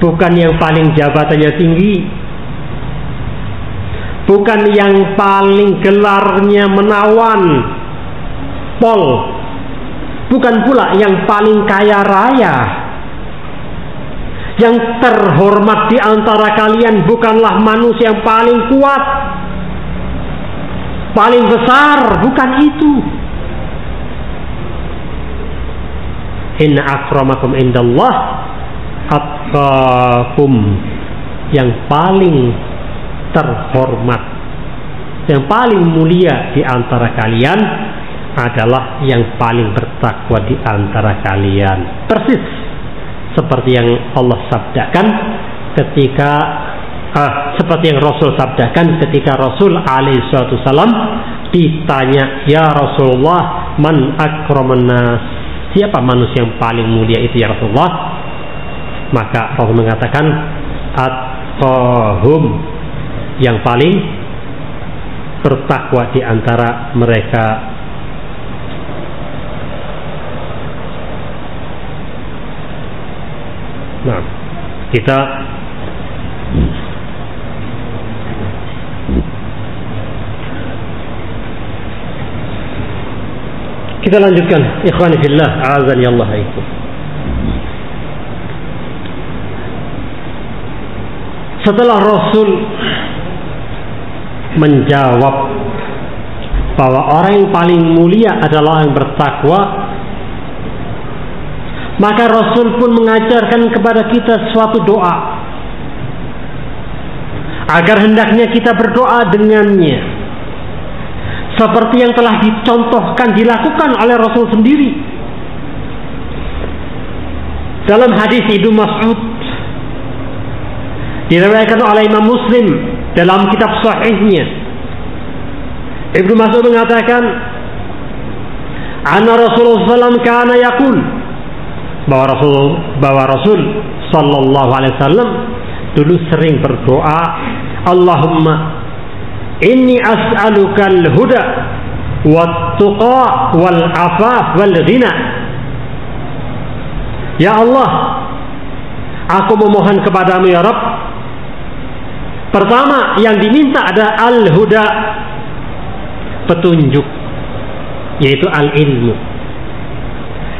bukan yang paling jabatannya tinggi, bukan yang paling gelarnya menawan, pol, bukan pula yang paling kaya raya. Yang terhormat di antara kalian bukanlah manusia yang paling kuat, paling besar, bukan itu. Inna akramakum indallah atqakum. Yang paling terhormat, yang paling mulia di antara kalian adalah yang paling bertakwa di antara kalian. Persis seperti yang Allah sabdakan ketika seperti yang Rasul sabdakan ketika Rasul alaihi wasallam ditanya, ya Rasulullah, man akraman nas, siapa manusia yang paling mulia itu ya Rasulullah? Maka Rasul mengatakan, atqahum, yang paling bertakwa di antara mereka. Nah, kita lanjutkan, ikhwani fillah, a'azani Allah ikum. Setelah Rasul menjawab bahwa orang yang paling mulia adalah yang bertakwa, maka Rasul pun mengajarkan kepada kita suatu doa agar hendaknya kita berdoa dengannya, seperti yang telah dicontohkan, dilakukan oleh Rasul sendiri. Dalam hadis Ibnu Mas'ud, diriwayatkan oleh Imam Muslim dalam kitab sahihnya, Ibnu Mas'ud mengatakan, anna Rasulullah SAW kana yaqul, bahwa Rasul sallallahu alaihi wasallam dulu sering berdoa, Allahumma inni as'alukal huda wat tuqa wal afaf wal ghina. Ya Allah, aku memohon kepadamu ya Rabb. Pertama yang diminta ada al-huda, petunjuk, yaitu al-ilmu.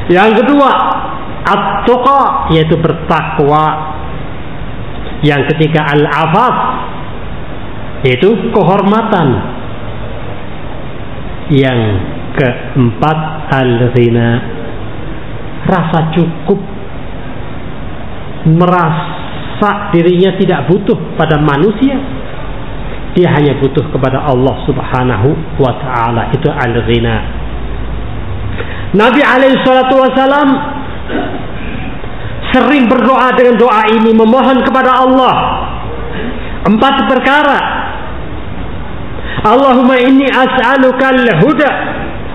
Yang kedua at-tuqa, yaitu bertakwa. Yang ketiga al-afaf, yaitu kehormatan. Yang keempat al-ghina, rasa cukup, merasa dirinya tidak butuh pada manusia, dia hanya butuh kepada Allah Subhanahu wa ta'ala. Itu al-ghina. Nabi alaihi salatu wasalam sering berdoa dengan doa ini, memohon kepada Allah 4 perkara. Allahumma inni as'alukal huda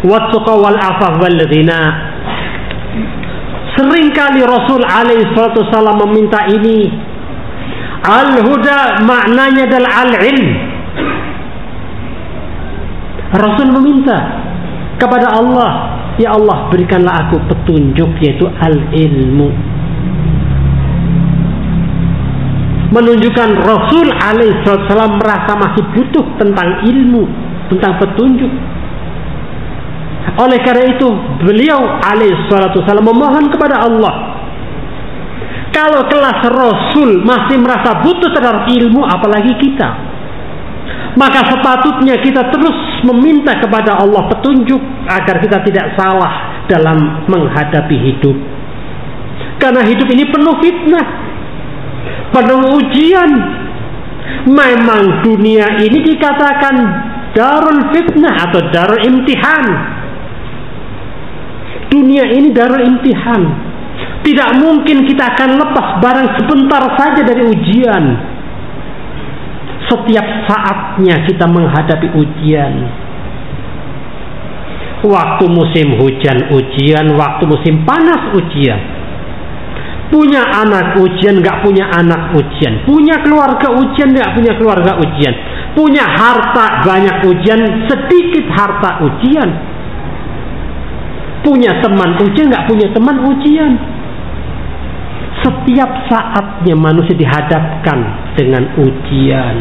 wat tuqa wal afaf wal ghina. Seringkali Rasul alaihi salatu wasallam meminta ini. Al-huda maknanya adalah al-ilm. Rasul meminta kepada Allah, ya Allah, berikanlah aku petunjuk, yaitu al-ilmu. Menunjukkan Rasul alaihi wasallam merasa masih butuh tentang ilmu, tentang petunjuk. Oleh karena itu beliau alaihi wasallam memohon kepada Allah. Kalau kelas Rasul masih merasa butuh terhadap ilmu, apalagi kita. Maka sepatutnya kita terus meminta kepada Allah petunjuk agar kita tidak salah dalam menghadapi hidup. Karena hidup ini penuh fitnah, penuh ujian. Memang dunia ini dikatakan darul fitnah atau darul imtihan. Dunia ini darul imtihan. Tidak mungkin kita akan lepas barang sebentar saja dari ujian. Setiap saatnya kita menghadapi ujian. Waktu musim hujan ujian, waktu musim panas ujian. Punya anak ujian, nggak punya anak ujian. Punya keluarga ujian, nggak punya keluarga ujian. Punya harta banyak ujian, sedikit harta ujian. Punya teman ujian, nggak punya teman ujian. Setiap saatnya manusia dihadapkan dengan ujian.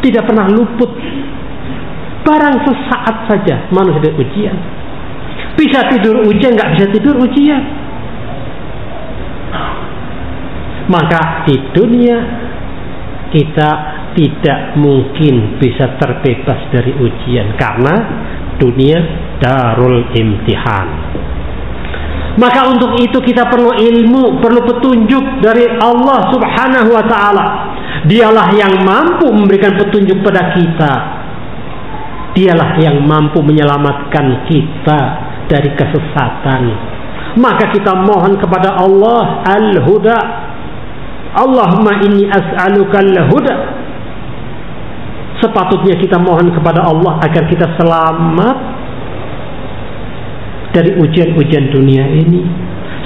Tidak pernah luput. Barang sesaat saja manusia ujian. Bisa tidur ujian, nggak bisa tidur ujian. Maka di dunia kita tidak mungkin bisa terbebas dari ujian, karena dunia darul imtihan. Maka untuk itu kita perlu ilmu, perlu petunjuk dari Allah Subhanahu wa ta'ala. Dialah yang mampu memberikan petunjuk pada kita. Dialah yang mampu menyelamatkan kita dari kesesatan. Maka kita mohon kepada Allah al-huda. Allahumma inni as'aluka al-huda. Sepatutnya kita mohon kepada Allah agar kita selamat dari ujian-ujian dunia ini,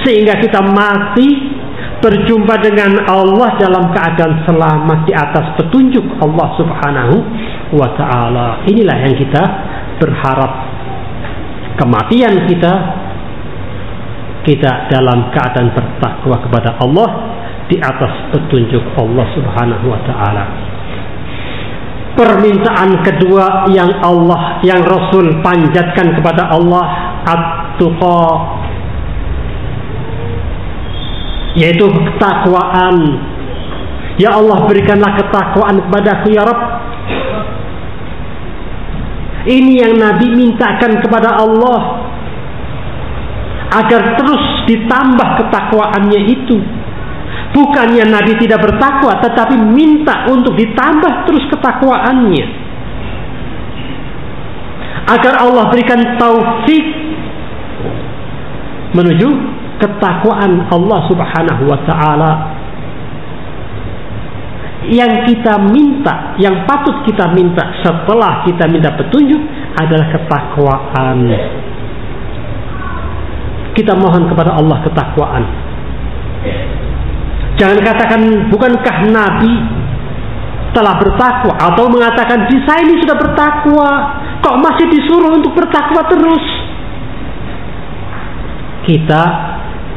sehingga kita mati berjumpa dengan Allah dalam keadaan selamat di atas petunjuk Allah Subhanahu wa ta'ala. Inilah yang kita berharap. Kematian kita dalam keadaan bertakwa kepada Allah di atas petunjuk Allah Subhanahu wa ta'ala. Permintaan kedua yang Rasul panjatkan kepada Allah, at-tuqa, yaitu ketakwaan. Ya Allah, berikanlah ketakwaan kepadaku ya Rabb. Ini yang Nabi mintakan kepada Allah, agar terus ditambah ketakwaannya itu. Bukannya Nabi tidak bertakwa, tetapi minta untuk ditambah terus ketakwaannya, agar Allah berikan taufik menuju ketakwaan Allah Subhanahu wa ta'ala. Yang kita minta, yang patut kita minta setelah kita minta petunjuk adalah ketakwaan. Kita mohon kepada Allah ketakwaan. Jangan katakan, bukankah Nabi telah bertakwa, atau mengatakan saya ini sudah bertakwa, kok masih disuruh untuk bertakwa terus.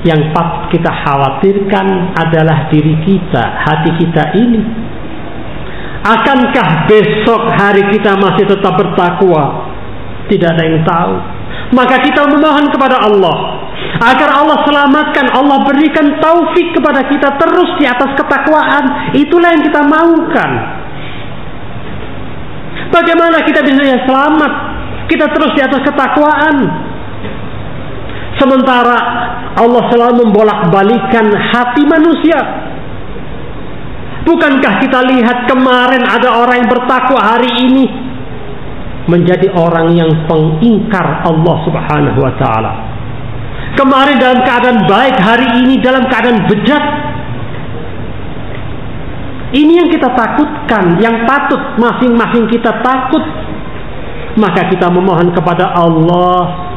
Yang patut kita khawatirkan adalah diri kita, hati kita ini. Akankah besok hari kita masih tetap bertakwa? Tidak ada yang tahu. Maka kita memohon kepada Allah agar Allah selamatkan, Allah berikan taufik kepada kita terus di atas ketakwaan. Itulah yang kita maukan. Bagaimana kita bisa selamat? Kita terus di atas ketakwaan, sementara Allah selalu membolak-balikan hati manusia. Bukankah kita lihat kemarin ada orang yang bertakwa, hari ini menjadi orang yang pengingkar Allah Subhanahu wa ta'ala. Kemarin dalam keadaan baik, hari ini dalam keadaan bejat. Ini yang kita takutkan, yang patut masing-masing kita takut. Maka kita memohon kepada Allah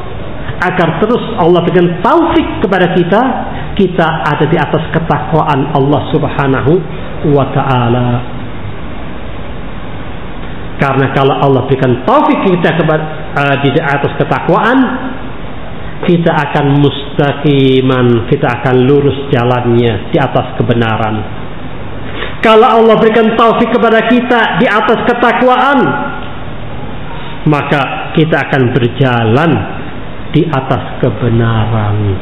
agar terus Allah berikan taufik kepada kita ada di atas ketakwaan Allah Subhanahu wa ta'ala. Karena kalau Allah berikan taufik kita di atas ketakwaan, kita akan mustaqiman, kita akan lurus jalannya di atas kebenaran. Kalau Allah berikan taufik kepada kita di atas ketakwaan, maka kita akan berjalan di atas kebenaran.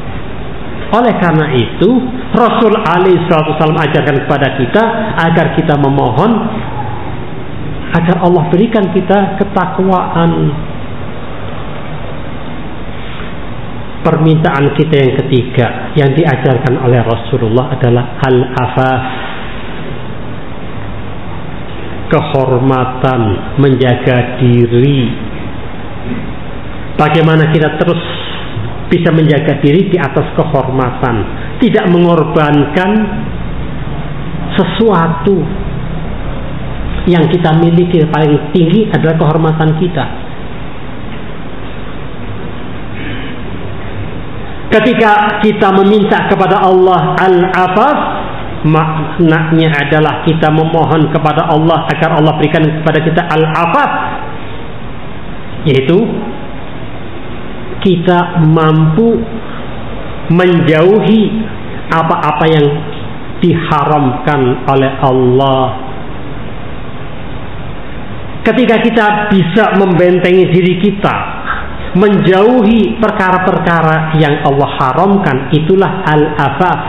Oleh karena itu, Rasul alaihissalam ajarkan kepada kita agar kita memohon agar Allah berikan kita ketakwaan. Permintaan kita yang ketiga yang diajarkan oleh Rasulullah adalah al-afaf, kehormatan, menjaga diri. Bagaimana kita terus bisa menjaga diri di atas kehormatan, tidak mengorbankan sesuatu yang kita miliki. Paling tinggi adalah kehormatan kita. Ketika kita meminta kepada Allah Al-Afaf, maknanya adalah kita memohon kepada Allah agar Allah berikan kepada kita Al-Afaf, yaitu kita mampu menjauhi apa-apa yang diharamkan oleh Allah. Ketika kita bisa membentengi diri kita, menjauhi perkara-perkara yang Allah haramkan, itulah Al-Afaf.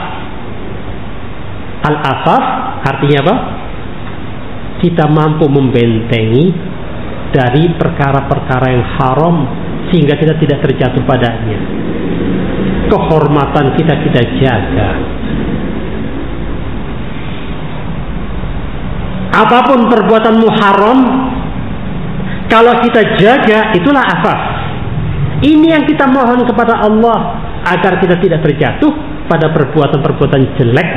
Al-Afaf artinya apa? Kita mampu membentengi dari perkara-perkara yang haram sehingga kita tidak terjatuh padanya. Kehormatan kita jaga. Apapun perbuatanmu haram, kalau kita jaga, itulah afaf. Ini yang kita mohon kepada Allah, agar kita tidak terjatuh pada perbuatan-perbuatan jelek,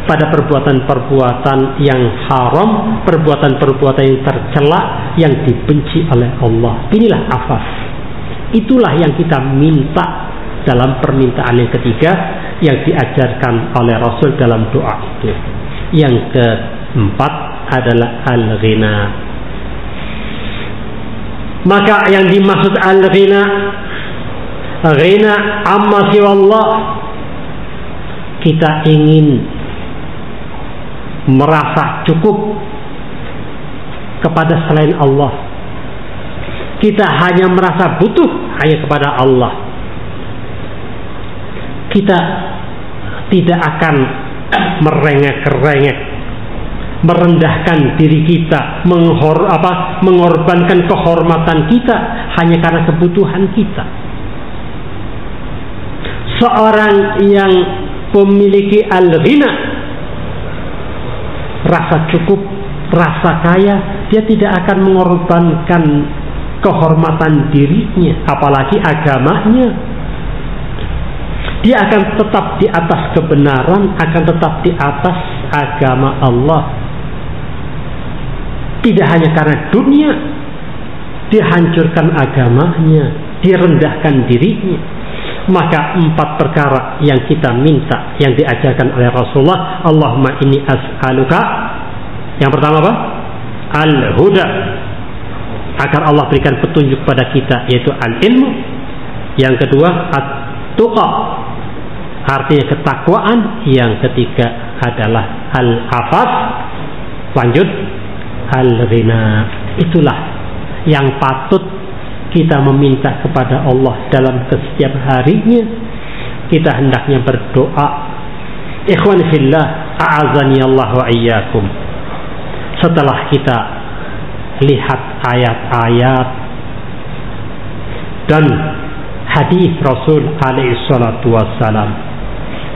pada perbuatan-perbuatan yang haram, perbuatan-perbuatan yang tercela, yang dibenci oleh Allah. Inilah afaf. Itulah yang kita minta dalam permintaan yang ketiga yang diajarkan oleh Rasul dalam doa itu. Yang keempat adalah al-ghina. Maka yang dimaksud al-ghina, ghina amma siwallah, kita ingin merasa cukup kepada selain Allah. Kita hanya merasa butuh hanya kepada Allah. Kita tidak akan merengek-rengek, merendahkan diri kita, mengorbankan kehormatan kita hanya karena kebutuhan kita. Seorang yang memiliki al-ghina, rasa cukup, rasa kaya, dia tidak akan mengorbankan kehormatan dirinya, apalagi agamanya. Dia akan tetap di atas kebenaran, akan tetap di atas agama Allah. Tidak hanya karena dunia, dihancurkan agamanya, direndahkan dirinya. Maka 4 perkara yang kita minta, yang diajarkan oleh Rasulullah, Allahumma inni as'aluka. Yang pertama apa? Al-huda, agar Allah berikan petunjuk pada kita, yaitu al-ilmu. Yang kedua at-tuqa, artinya ketakwaan. Yang ketiga adalah al-afaf. Lanjut, al-ghina. Itulah yang patut kita meminta kepada Allah dalam setiap harinya. Kita hendaknya berdoa. Ikhwan fillah, a'azani Allah wa iyyakum. Setelah kita lihat ayat-ayat dan hadis Rasul alaihi salatu wassalam,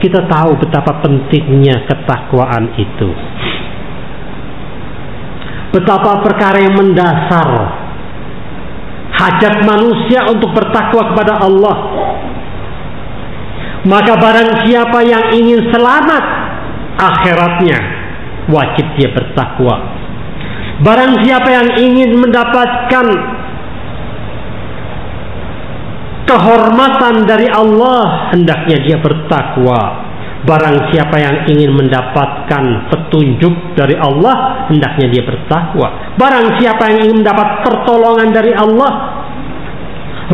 kita tahu betapa pentingnya ketakwaan itu. Betapa perkara yang mendasar hajat manusia untuk bertakwa kepada Allah. Maka barang siapa yang ingin selamat akhiratnya, wajib dia bertakwa. Barang siapa yang ingin mendapatkan kehormatan dari Allah, hendaknya dia bertakwa. Barang siapa yang ingin mendapatkan petunjuk dari Allah, hendaknya dia bertakwa. Barang siapa yang ingin mendapat pertolongan dari Allah,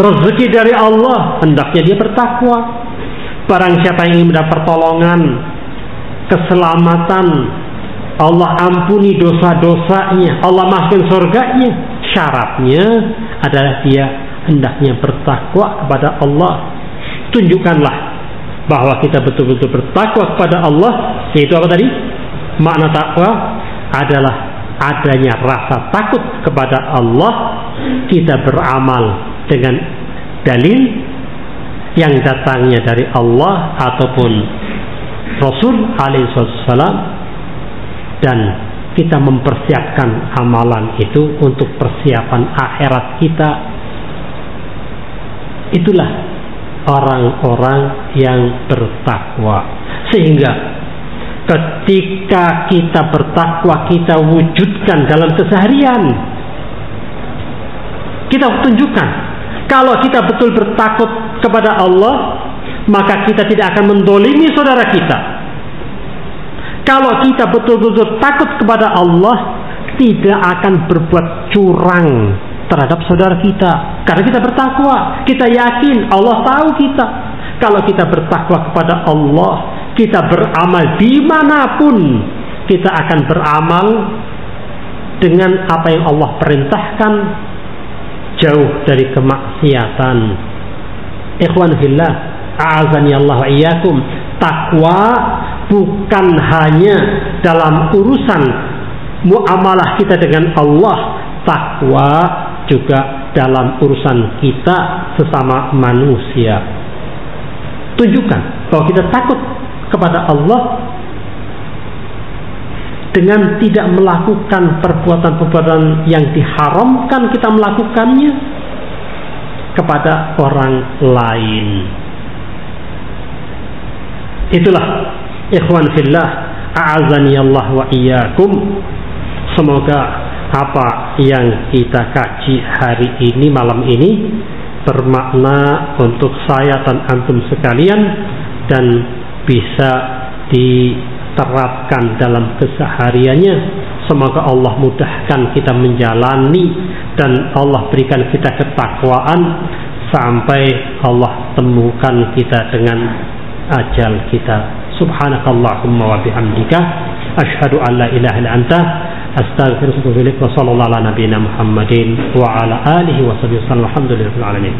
rezeki dari Allah, hendaknya dia bertakwa. Barang siapa yang ingin mendapat pertolongan, keselamatan, Allah ampuni dosa-dosanya, Allah masukkan surganya, syaratnya adalah dia hendaknya bertakwa kepada Allah. Tunjukkanlah bahwa kita betul-betul bertakwa kepada Allah. Yaitu apa tadi? Makna takwa adalah adanya rasa takut kepada Allah. Kita beramal dengan dalil yang datangnya dari Allah ataupun Rasul alaihi wasallam, dan kita mempersiapkan amalan itu untuk persiapan akhirat kita. Itulah orang-orang yang bertakwa. Sehingga ketika kita bertakwa, kita wujudkan dalam keseharian. Kita tunjukkan kalau kita betul bertakut kepada Allah, maka kita tidak akan mendolimi saudara kita. Kalau kita betul-betul takut kepada Allah, tidak akan berbuat curang terhadap saudara kita. Karena kita bertakwa, kita yakin Allah tahu kita. Kalau kita bertakwa kepada Allah, kita beramal dimanapun, kita akan beramal dengan apa yang Allah perintahkan, jauh dari kemaksiatan. Ikhwan fillah, a'azani Allah wa iyyakum. Takwa bukan hanya dalam urusan muamalah kita dengan Allah, takwa juga dalam urusan kita sesama manusia. Tunjukkan bahwa kita takut kepada Allah dengan tidak melakukan perbuatan-perbuatan yang diharamkan kita melakukannya kepada orang lain. Itulah ikhwan fillah, a'azani Allah wa iyyakum. Semoga apa yang kita kaji hari ini, malam ini, bermakna untuk saya dan antum sekalian dan bisa diterapkan dalam kesehariannya. Semoga Allah mudahkan kita menjalani dan Allah berikan kita ketakwaan sampai Allah temukan kita dengan ajal kita. Subhanakallahumma wa bihamdika asyhadu an la ilaha illa anta astaghfiruka wa atubu ilaik. Wa sallallahu ala nabiyyina Muhammadin wa ala alihi wa sahbihi wasallam. Alhamdulillahil alamin.